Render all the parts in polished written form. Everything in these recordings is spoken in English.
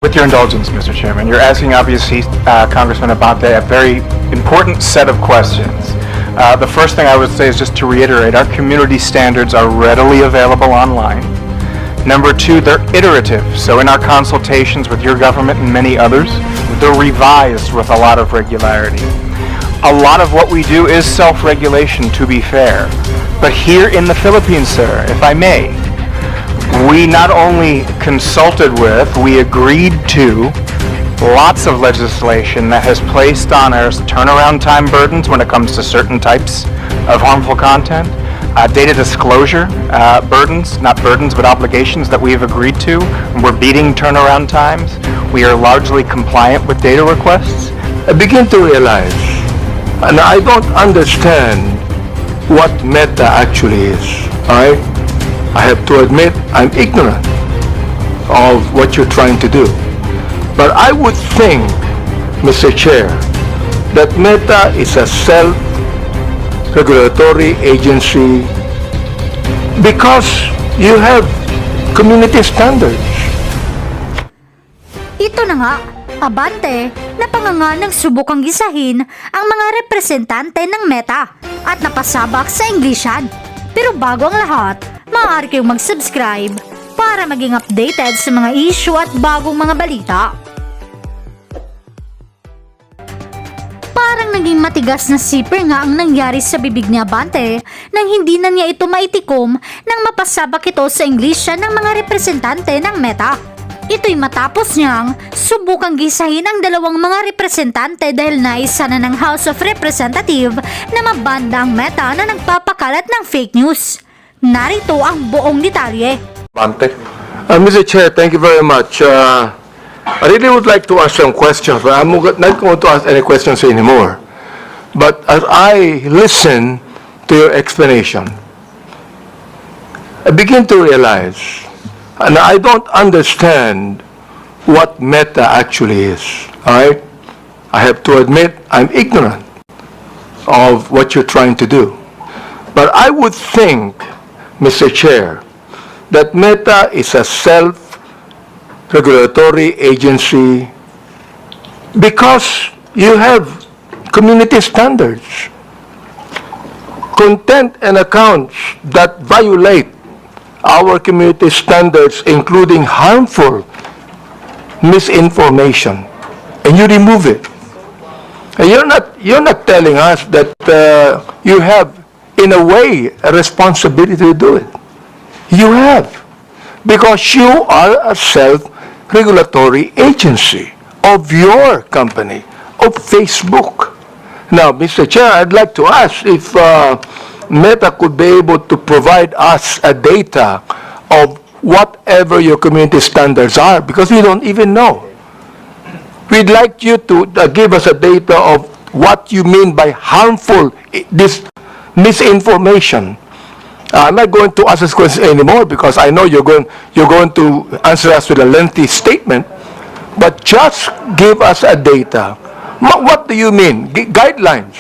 With your indulgence, Mr. Chairman, you're asking, obviously, Congressman Abante, a very important set of questions. The first thing I would say is just to reiterate, our community standards are readily available online. Number two, they're iterative, so in our consultations with your government and many others, they're revised with a lot of regularity. A lot of what we do is self-regulation, to be fair. But here in the Philippines, sir, if I may, we not only consulted with, we agreed to lots of legislation that has placed on us turnaround time burdens when it comes to certain types of harmful content, data disclosure burdens, not burdens, but obligations that we have agreed to. We're beating turnaround times. We are largely compliant with data requests. I begin to realize, and I don't understand what Meta actually is. I have to admit I'm ignorant of what you're trying to do. But I would think, Mr. Chair, that Meta is a self-regulatory agency because you have community standards. Ito na nga, Abante, napanganga ng Subokang Gisahin ang mga representante ng Meta at napasabak sa Englisyan. Pero bago ang lahat, maaari kayong mag-subscribe para maging updated sa mga issue at bagong mga balita. Parang naging matigas na zipper nga ang nangyari sa bibig ni Abante nang hindi na niya ito maitikom nang mapasabak ito sa Englisyan ng mga representante ng Meta. Ito'y matapos niyang subukang gisahin ang dalawang mga representante dahil naisa na ng House of Representative na mabanda ang Meta na nagpapakalat ng fake news. Narito ang buong detalye. Abante. Mr. Chair, thank you very much. I really would like to ask some questions, but I'm not going to ask any questions anymore. But as I listen to your explanation, I begin to realize, and I don't understand what Meta actually is. I have to admit I'm ignorant of what you're trying to do. But I would think, Mr. Chair, that Meta is a self-regulatory agency because you have community standards. Content and accounts that violate our community standards, including harmful misinformation, and you remove it. And you're not telling us that you have, in a way, a responsibility to do it. You have, because you are a self-regulatory agency of your company, of Facebook. Now, Mr. Chair, I'd like to ask if Meta could be able to provide us a data of whatever your community standards are, because we don't even know. We'd like you to give us a data of what you mean by harmful this misinformation. I'm not going to ask this question anymore because I know you're going to answer us with a lengthy statement, but just give us a data. What do you mean? Guidelines.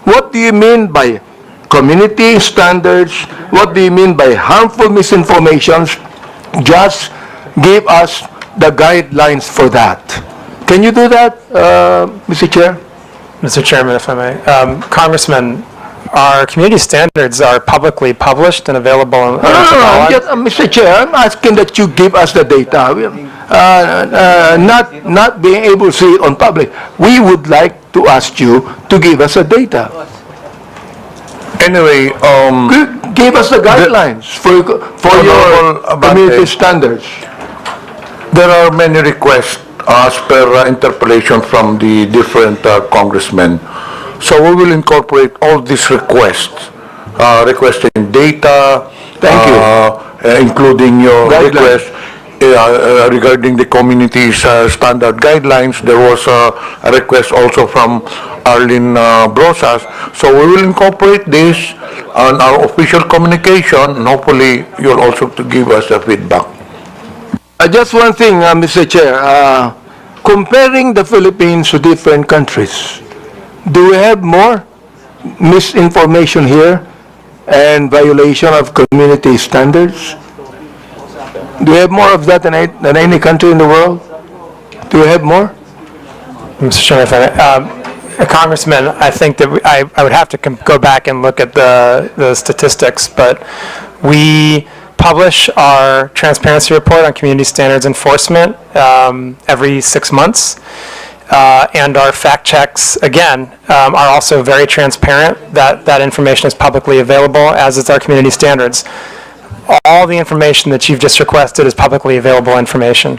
What do you mean by community standards? What do you mean by harmful misinformations? Just give us the guidelines for that. Can you do that, Mr. Chair? Mr. Chairman, if I may. Congressman, our community standards are publicly published and available on Mr. Chair, I'm asking that you give us the data. Not being able to see it on public. We would like to ask you to give us the data. Anyway, Give us the guidelines for your community standards. there are many requests as per interpellation from the different congressmen. So we will incorporate all these requests, requesting data. Thank you. Including your Guidelines. request regarding the community's standard guidelines. There was a request also from Arlene Brosas. So we will incorporate this on our official communication, and hopefully you'll also to give us a feedback. Just one thing, Mr. Chair. Comparing the Philippines to different countries, do we have more misinformation here and violation of community standards? Do we have more of that than any country in the world? Do we have more? Mr. Chairman, if Congressman, I think that I would have to go back and look at the statistics, but we publish our transparency report on community standards enforcement every 6 months. And our fact checks, again, are also very transparent. That information is publicly available, as is our community standards. All the information that you've just requested is publicly available information.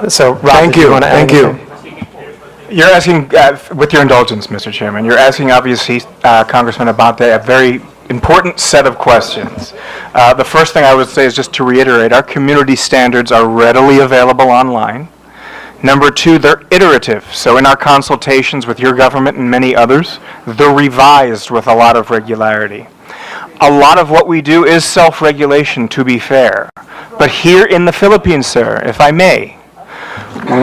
So, Rob, Thank you. want to add Thank you. anything? You're asking, with your indulgence, Mr. Chairman, you're asking, obviously, Congressman Abante, a very important set of questions. The first thing I would say is just to reiterate, our community standards are readily available online. Number two, they're iterative. So in our consultations with your government and many others, they're revised with a lot of regularity. A lot of what we do is self-regulation, to be fair. But here in the Philippines, sir, if I may,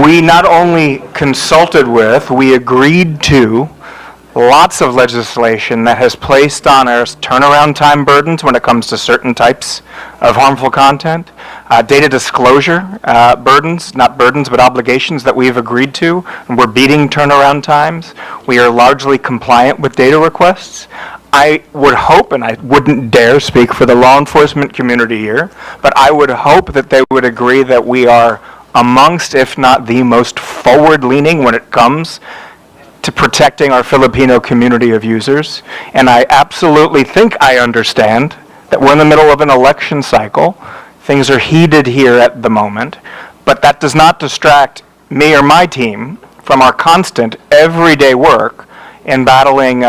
we not only consulted with, we agreed to lots of legislation that has placed on us turnaround time burdens when it comes to certain types of harmful content, data disclosure burdens, not burdens, but obligations that we've agreed to, and we're beating turnaround times. We are largely compliant with data requests. I would hope, and I wouldn't dare speak for the law enforcement community here, but I would hope that they would agree that we are amongst, if not the most forward-leaning when it comes to protecting our Filipino community of users. And I absolutely think I understand that we're in the middle of an election cycle. Things are heated here at the moment, but that does not distract me or my team from our constant, everyday work in battling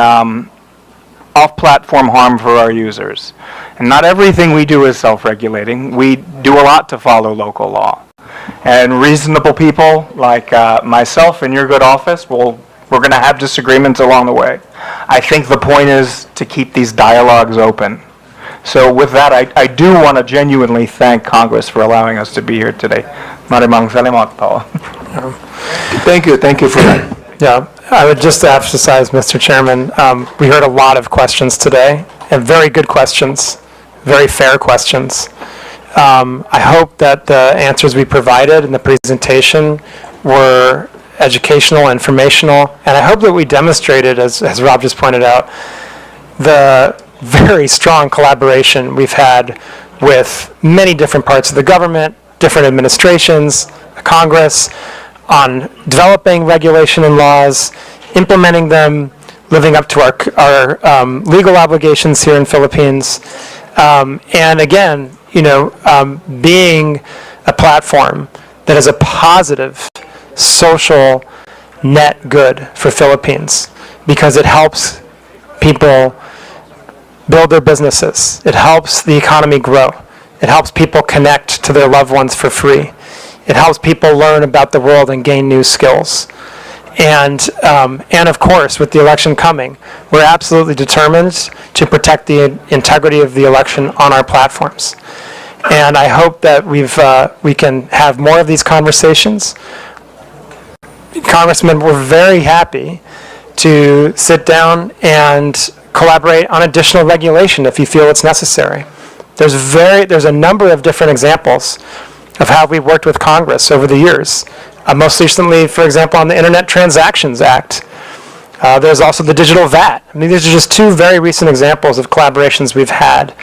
off-platform harm for our users. And not everything we do is self-regulating. We do a lot to follow local law. And reasonable people like myself in your good office we're going to have disagreements along the way. I think the point is to keep these dialogues open. So with that, I do want to genuinely thank Congress for allowing us to be here today. Maraming salamat po. Thank you for that. Yeah, I would just emphasize, Mr. Chairman, we heard a lot of questions today, and very good questions, very fair questions. I hope that the answers we provided in the presentation were educational, informational, and I hope that we demonstrated, as Rob just pointed out, the very strong collaboration we've had with many different parts of the government, different administrations, Congress, on developing regulation and laws, implementing them, living up to our legal obligations here in Philippines, and again, being a platform that is a positive social net good for Philippines, because it helps people build their businesses. It helps the economy grow. It helps people connect to their loved ones for free. It helps people learn about the world and gain new skills. And of course, with the election coming, we're absolutely determined to protect the integrity of the election on our platforms. And I hope that we can have more of these conversations. Congressman, we're very happy to sit down and collaborate on additional regulation if you feel it's necessary. There's a number of different examples of how we've worked with Congress over the years. Most recently, for example, on the Internet Transactions Act. There's also the digital VAT. I mean, these are just two very recent examples of collaborations we've had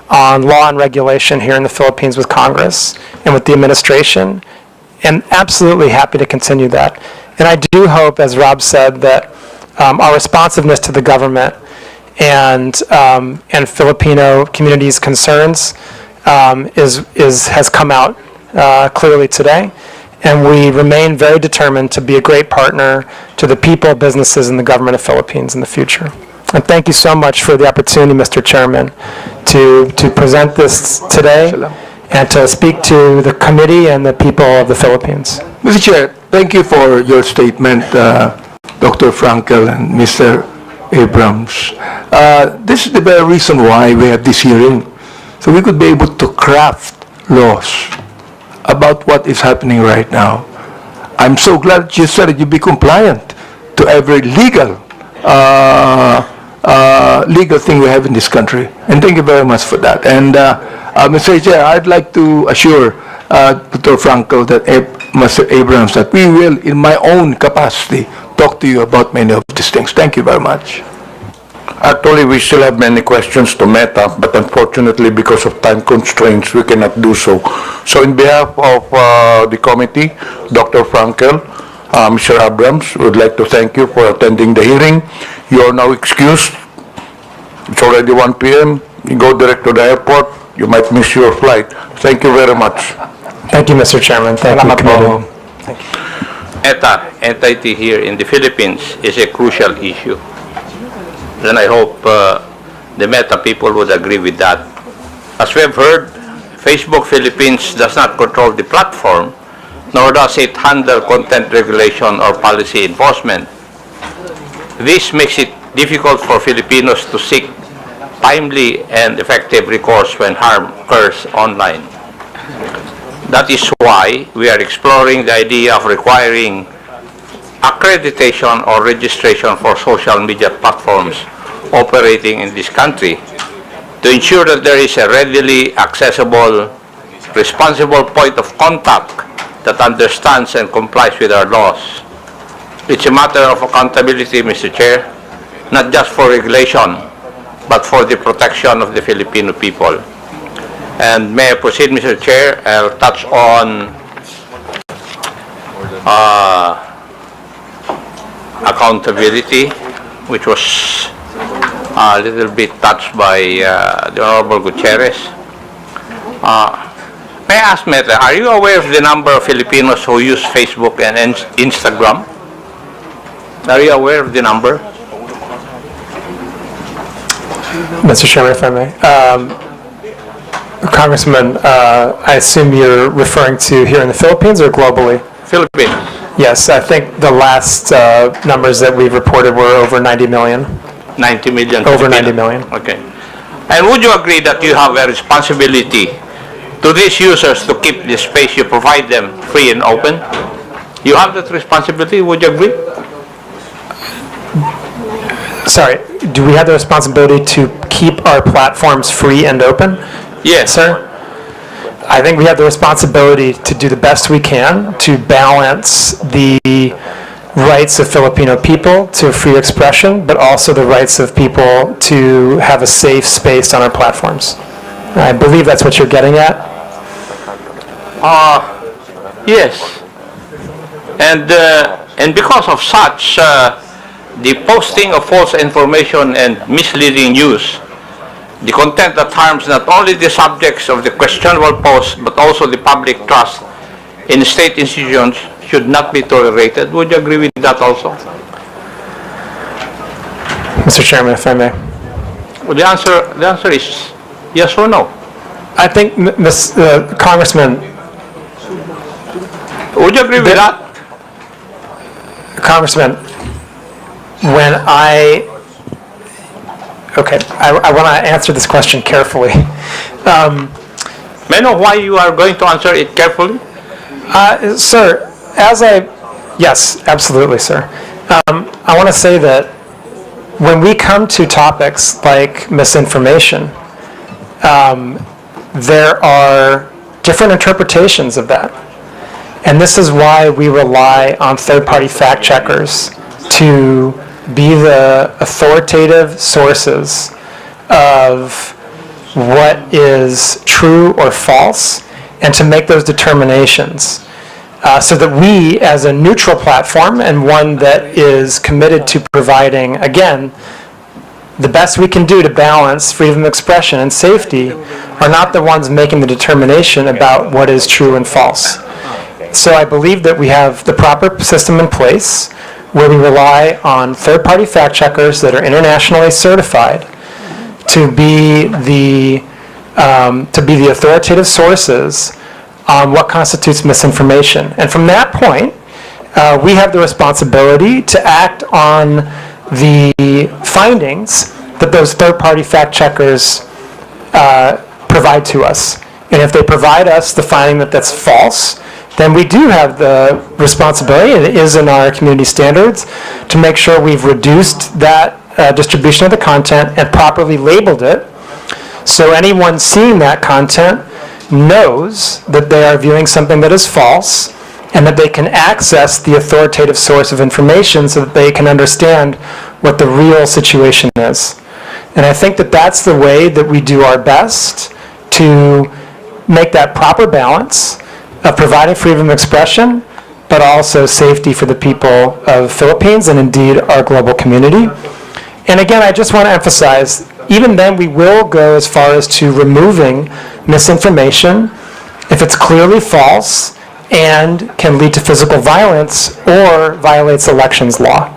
on law and regulation here in the Philippines with Congress and with the administration, and absolutely happy to continue that. And I do hope, as Rob said, that our responsiveness to the government and Filipino community's concerns has come out clearly today, and we remain very determined to be a great partner to the people, businesses, and the government of Philippines in the future. And thank you so much for the opportunity, Mr. Chairman, to present this today and to speak to the committee and the people of the Philippines. Mr. Chair, thank you for your statement, Dr. Frankel and Mr. Abrams. This is the very reason why we have this hearing, so we could be able to craft laws about what is happening right now. I'm so glad you said that you be compliant to every legal thing we have in this country, and thank you very much for that. And Mr. Chair, I'd like to assure Dr. Frankel that Mr. Abrams, that we will, in my own capacity, talk to you about many of these things. Thank you very much. Actually, we still have many questions to Meta, but unfortunately, because of time constraints, we cannot do so. So in behalf of the committee, Dr. Frankel, Mr. Abrams, we would like to thank you for attending the hearing. You are now excused. It's already 1 p.m. You go direct to the airport. You might miss your flight. Thank you very much. Thank you, Mr. Chairman. Thank you, committee. ETA entity here in the Philippines is a crucial issue. And I hope the Meta people would agree with that. As we have heard, Facebook Philippines does not control the platform, nor does it handle content regulation or policy enforcement. This makes it difficult for Filipinos to seek timely and effective recourse when harm occurs online. That is why we are exploring the idea of requiring accreditation or registration for social media platforms operating in this country to ensure that there is a readily accessible, responsible point of contact that understands and complies with our laws. It's a matter of accountability, Mr. Chair, not just for regulation, but for the protection of the Filipino people. And may I proceed, Mr. Chair? I'll touch on accountability, which was a little bit touched by the Honorable Gutierrez. May I ask, Meta, are you aware of the number of Filipinos who use Facebook and Instagram? Are you aware of the number? Mr. Chairman, if I may. Congressman, I assume you're referring to here in the Philippines or globally? Philippines. Yes, I think the last numbers that we've reported were over 90 million. 90 million. Over Filipinos. 90 million. Okay. And would you agree that you have a responsibility to these users to keep the space you provide them free and open? You have that responsibility, would you agree? Sorry, do we have the responsibility to keep our platforms free and open? Yes. Sir? I think we have the responsibility to do the best we can to balance the rights of Filipino people to free expression, but also the rights of people to have a safe space on our platforms. I believe that's what you're getting at. Yes. And because of such, the posting of false information and misleading news, the content that harms not only the subjects of the questionable post, but also the public trust in state institutions should not be tolerated. Would you agree with that also? Mr. Chairman, if I may. Well, the answer is yes or no. I think, Congressman, Would you agree with that? Congressman, when okay, I want to answer this question carefully. May I know why you are going to answer it carefully? Sir, yes, absolutely, sir. I want to say that when we come to topics like misinformation, there are different interpretations of that. And this is why we rely on third-party fact checkers to be the authoritative sources of what is true or false, and to make those determinations so that we, as a neutral platform and one that is committed to providing, again, the best we can do to balance freedom of expression and safety, are not the ones making the determination about what is true and false. So I believe that we have the proper system in place where we rely on third-party fact checkers that are internationally certified to be the authoritative sources on what constitutes misinformation. And from that point, we have the responsibility to act on the findings that those third-party fact checkers provide to us. And if they provide us the finding that that's false, then we do have the responsibility, and it is in our community standards, to make sure we've reduced that distribution of the content and properly labeled it, so anyone seeing that content knows that they are viewing something that is false, and that they can access the authoritative source of information so that they can understand what the real situation is. And I think that that's the way that we do our best to make that proper balance of providing freedom of expression, but also safety for the people of the Philippines and indeed our global community. And again, I just want to emphasize, even then we will go as far as to removing misinformation if it's clearly false and can lead to physical violence or violates elections law.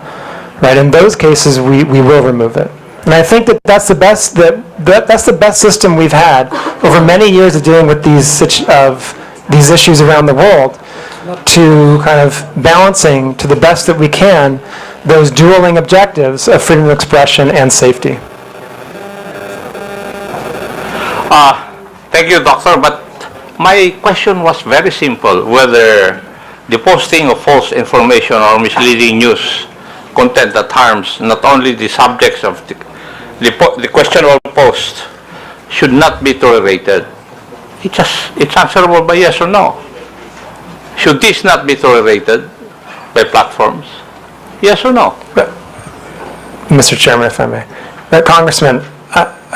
Right? In those cases, we will remove it. And I think that that's the best that's the best system we've had over many years of dealing with these issues around the world, to kind of balancing to the best that we can those dueling objectives of freedom of expression and safety. Thank you, Doctor, but my question was very simple, whether the posting of false information or misleading news content that harms not only the subjects of the questionable post should not be tolerated. It's answerable by yes or no. Should this not be tolerated by platforms? Yes or no? Mr. Chairman, if I may. Congressman,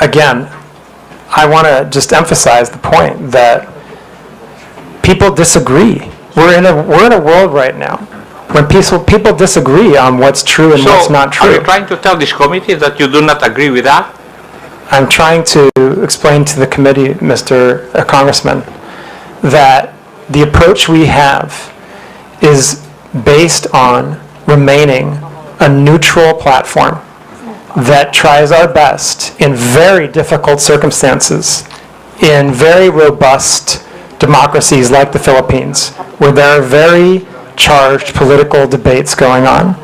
again, I want to just emphasize the point that people disagree. We're in a world right now when people disagree on what's true and what's not true. Are you trying to tell this committee that you do not agree with that? I'm trying to explain to the committee, Mr. Congressman, that the approach we have is based on remaining a neutral platform that tries our best in very difficult circumstances, in very robust democracies like the Philippines, where there are very charged political debates going on.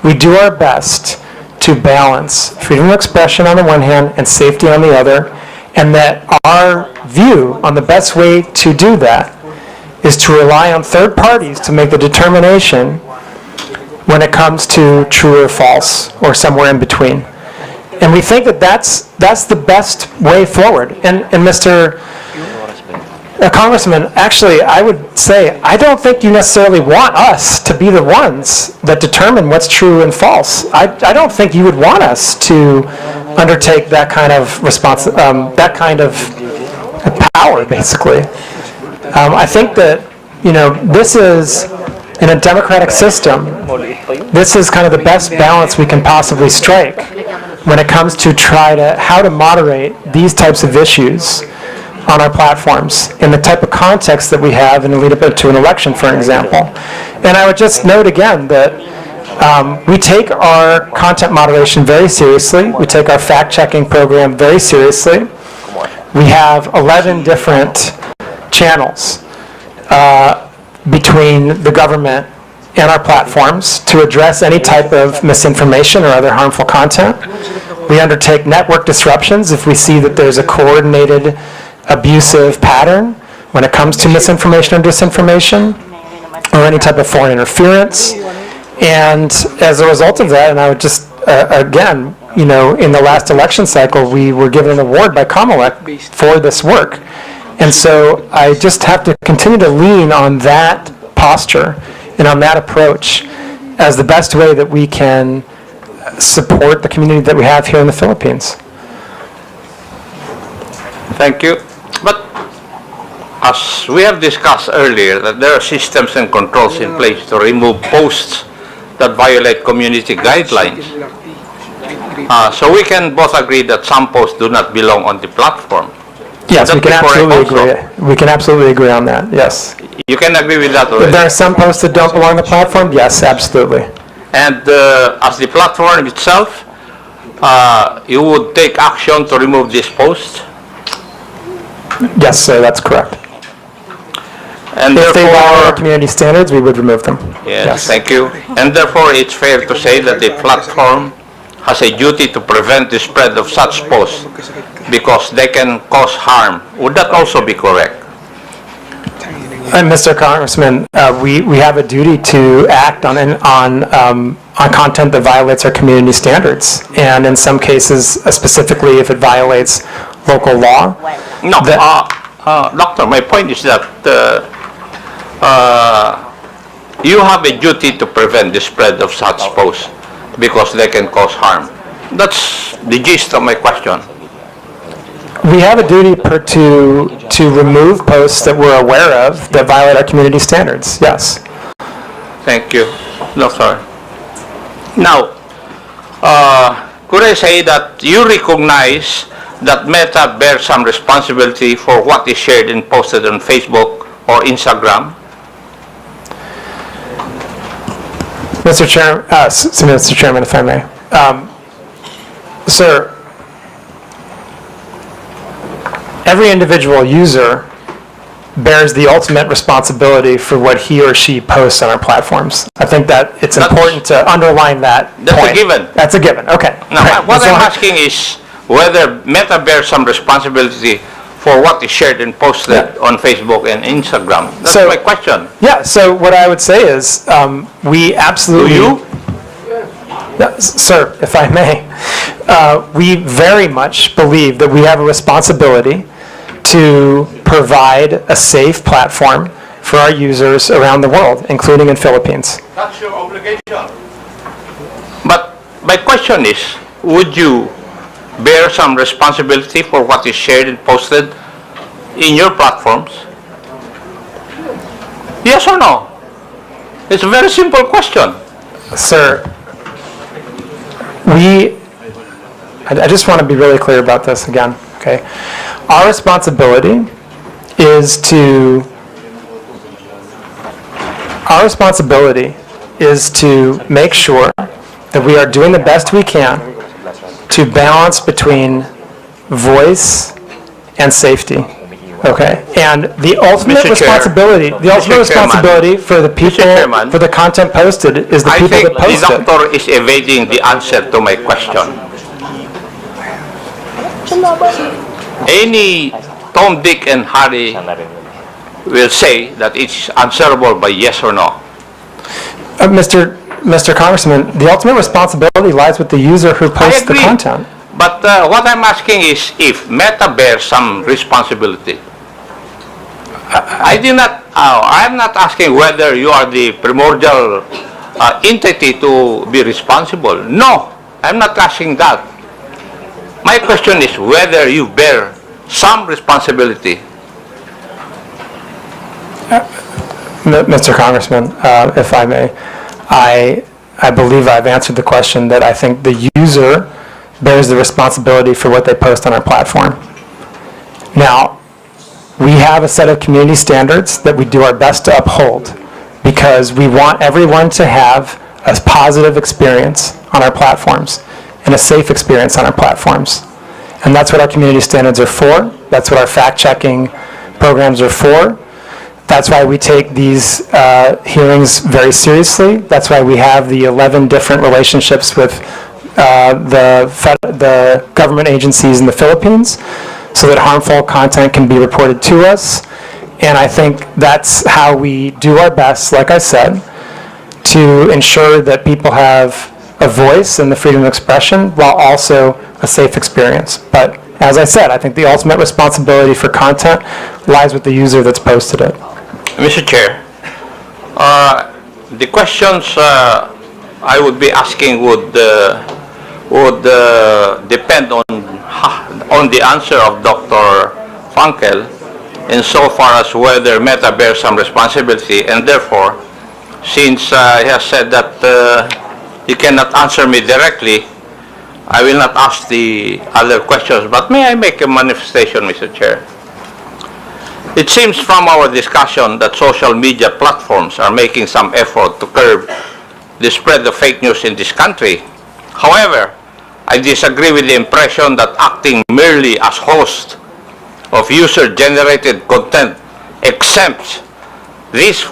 We do our best to balance freedom of expression on the one hand and safety on the other, and that our view on the best way to do that is to rely on third parties to make the determination when it comes to true or false, or somewhere in between. And we think that that's the best way forward. And Mr. Congressman, actually, I would say, I don't think you necessarily want us to be the ones that determine what's true and false. I don't think you would want us to undertake that kind of that kind of power, basically. I think that, this is, in a democratic system, this is kind of the best balance we can possibly strike when it comes to how to moderate these types of issues on our platforms in the type of context that we have in the lead up to an election, for example. And I would just note again that we take our content moderation very seriously. We take our fact-checking program very seriously. We have 11 different channels between the government and our platforms to address any type of misinformation or other harmful content. We undertake network disruptions if we see that there's a coordinated abusive pattern when it comes to misinformation or disinformation or any type of foreign interference. And as a result of that, and I would just, again, in the last election cycle, we were given an award by Comelec for this work. And so I just have to continue to lean on that posture and on that approach as the best way that we can support the community that we have here in the Philippines. Thank you. But as we have discussed earlier, that there are systems and controls in place to remove posts that violate community guidelines. So we can both agree that some posts do not belong on the platform. Yes, we can absolutely agree. We can absolutely agree on that, yes. You can agree with that already? If there are some posts that don't belong to the platform, yes, absolutely. And as the platform itself, you would take action to remove this post? Yes, sir, that's correct. And if they violate our community standards, we would remove them. Yes, thank you. And therefore, it's fair to say that the platform has a duty to prevent the spread of such posts because they can cause harm. Would that also be correct? And Mr. Congressman, we have a duty to act on content that violates our community standards, and in some cases, specifically if it violates local law. No, Doctor, my point is that you have a duty to prevent the spread of such posts because they can cause harm. That's the gist of my question. We have a duty to remove posts that we're aware of that violate our community standards, yes. Thank you, Doctor. Now, could I say that you recognize that Meta bears some responsibility for what is shared and posted on Facebook or Instagram? Mr. Chairman, if I may. Sir, every individual user bears the ultimate responsibility for what he or she posts on our platforms. I think that it's important to underline that That's point. a given. That's a given, okay. Now, Right. what That's I'm all. asking is whether Meta bears some responsibility for what is shared and posted on Facebook and Instagram. That's So- my question. Yeah, so what I would say is, we absolutely... Do you? Sir, if I may, we very much believe that we have a responsibility to provide a safe platform for our users around the world, including in Philippines. That's your obligation. But my question is, would you bear some responsibility for what is shared and posted in your platforms? Yes or no? It's a very simple question. Sir, I just want to be really clear about this again, okay? Our responsibility is to make sure that we are doing the best we can to balance between voice and safety, okay? And the ultimate Mr. Chair. responsibility for the people, Chairman. for the content posted is the I people think that post the it. doctor is evading the answer to my question. Any Tom, Dick, and Harry will say that it's answerable by yes or no. Mr. Congressman, the ultimate responsibility lies with the user who I posts the agree. content. But what I'm asking is if Meta bears some responsibility. I'm not asking whether you are the primordial entity to be responsible. No, I'm not asking that. My question is whether you bear some responsibility. Mr. Congressman, if I may, I believe I've answered the question that I think the user bears the responsibility for what they post on our platform. Now, we have a set of community standards that we do our best to uphold because we want everyone to have a positive experience on our platforms and a safe experience on our platforms. And that's what our community standards are for. That's what our fact-checking programs are for. That's why we take these hearings very seriously. That's why we have the 11 different relationships with the government agencies in the Philippines so that harmful content can be reported to us. And I think that's how we do our best, like I said, to ensure that people have a voice and the freedom of expression while also a safe experience. But as I said, I think the ultimate responsibility for content lies with the user that's posted it. Mr. Chair, the questions I would be asking would depend on the answer of Dr. Funkel insofar as whether Meta bears some responsibility, and therefore, since he has said that he cannot answer me directly, I will not ask the other questions. But may I make a manifestation, Mr. Chair? It seems from our discussion that social media platforms are making some effort to curb the spread of fake news in this country. However, I disagree with the impression that acting merely as host of user-generated content exempts these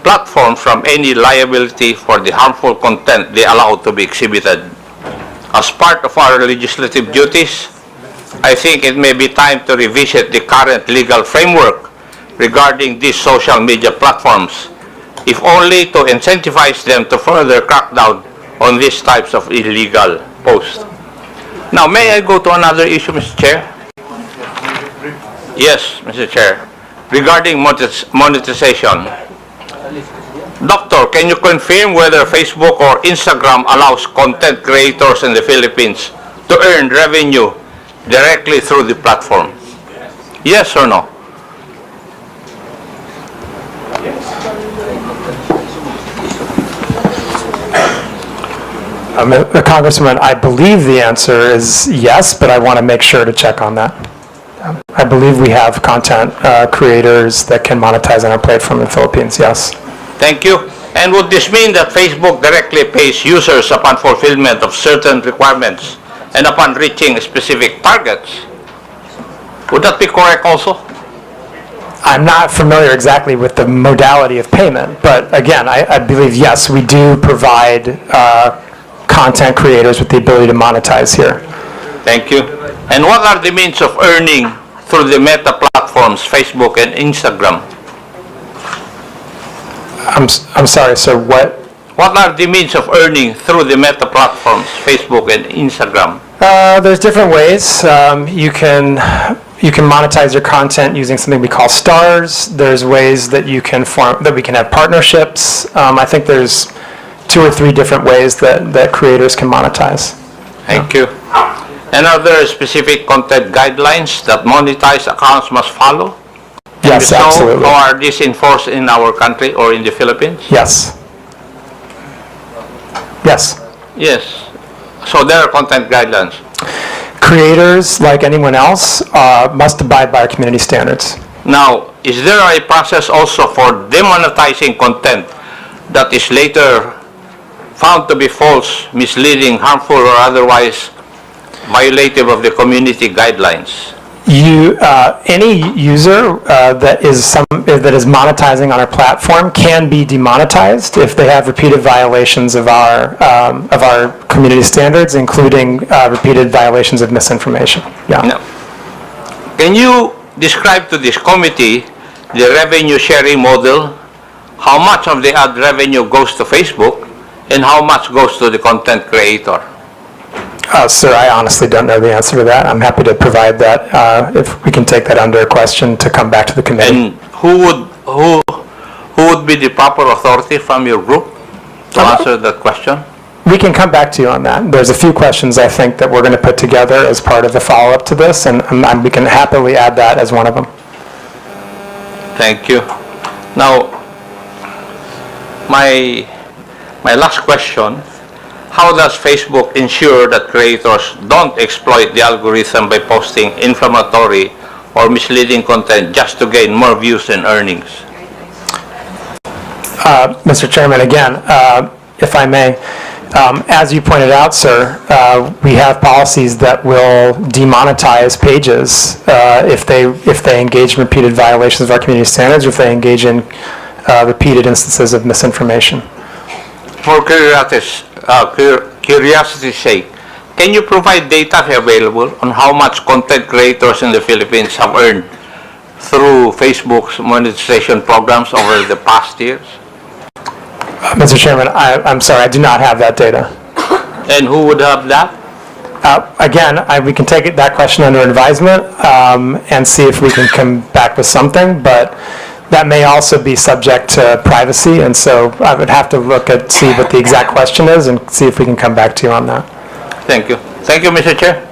platforms from any liability for the harmful content they allow to be exhibited. As part of our legislative duties, I think it may be time to revisit the current legal framework regarding these social media platforms, if only to incentivize them to further crack down on these types of illegal posts. Now, may I go to another issue, Mr. Chair? Yes, Mr. Chair. Regarding monetization, Doctor, can you confirm whether Facebook or Instagram allows content creators in the Philippines to earn revenue directly through the platform? Yes or no? Congressman, I believe the answer is yes, but I want to make sure to check on that. I believe we have content creators that can monetize on our platform in the Philippines, yes. Thank you. And would this mean that Facebook directly pays users upon fulfillment of certain requirements and upon reaching specific targets? Would that be correct also? I'm not familiar exactly with the modality of payment, but again, I believe, yes, we do provide content creators with the ability to monetize here. Thank you. And what are the means of earning through the meta platforms, Facebook and Instagram? I'm sorry, sir, what? What are the means of earning through the meta platforms, Facebook and Instagram? There's different ways. You can monetize your content using something we call stars. There's ways that we can have partnerships. I think there's 2 or 3 different ways that creators can monetize. Thank you. And are there specific content guidelines that monetized accounts must follow? Yes, And if so, absolutely. how are these enforced in our country or in the Philippines? Yes. Yes. Yes. So there are content guidelines. Creators, like anyone else, must abide by our community standards. Now, is there a process also for demonetizing content that is later found to be false, misleading, harmful, or otherwise violative of the community guidelines? Any user that is monetizing on our platform can be demonetized if they have repeated violations of our community standards, including repeated violations of misinformation. Yeah. Now, can you describe to this committee the revenue sharing model? How much of the ad revenue goes to Facebook and how much goes to the content creator? Sir, I honestly don't know the answer to that. I'm happy to provide that if we can take that under a question to come back to the committee. And who would be the proper authority from your group to answer that question? We can come back to you on that. There's a few questions I think that we're going to put together as part of the follow-up to this, and we can happily add that as one of them. Thank you. Now, my last question. How does Facebook ensure that creators don't exploit the algorithm by posting inflammatory or misleading content just to gain more views and earnings? Mr. Chairman, again, if I may, as you pointed out, sir, we have policies that will demonetize pages if they engage in repeated violations of our community standards, or if they engage in repeated instances of misinformation. For curiosity's sake, can you provide data available on how much content creators in the Philippines have earned through Facebook's monetization programs over the past years? Mr. Chairman, I'm sorry, I do not have that data. And who would have that? Again, we can take that question under advisement and see if we can come back with something, but that may also be subject to privacy, and so I would have to see what the exact question is and see if we can come back to you on that. Thank you. Thank you, Mr. Chair.